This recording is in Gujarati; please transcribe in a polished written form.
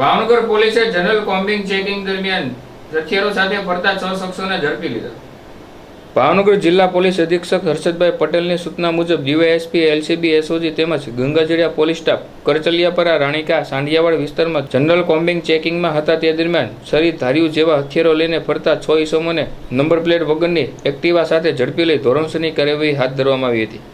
ભાવનગર પોલીસે જનરલ કોમ્બિંગ ચેકિંગ દરમિયાન હથિયારો સાથે ફરતા 6 શખ્સોને ઝડપી લીધા. ભાવનગર જિલ્લા પોલીસ અધિક્ષક હર્ષદભાઈ પટેલની સૂચના મુજબ ડીવાયએસપી એલસીબી એસઓજી તેમજ ગંગાજળિયા પોલીસ સ્ટાફ કરચલિયાપરા રાણીકા સાંઢિયાવાડ વિસ્તારમાં જનરલ કોમ્બિંગ ચેકિંગમાં હતા. તે દરમિયાન છરી ધાર્યું જેવા હથિયારો લઈને ફરતા 6 ઈસમોને નંબર પ્લેટ વગરની એક્ટિવા સાથે ઝડપી લઈ ધોરણસરની કાર્યવાહી હાથ ધરવામાં આવી હતી.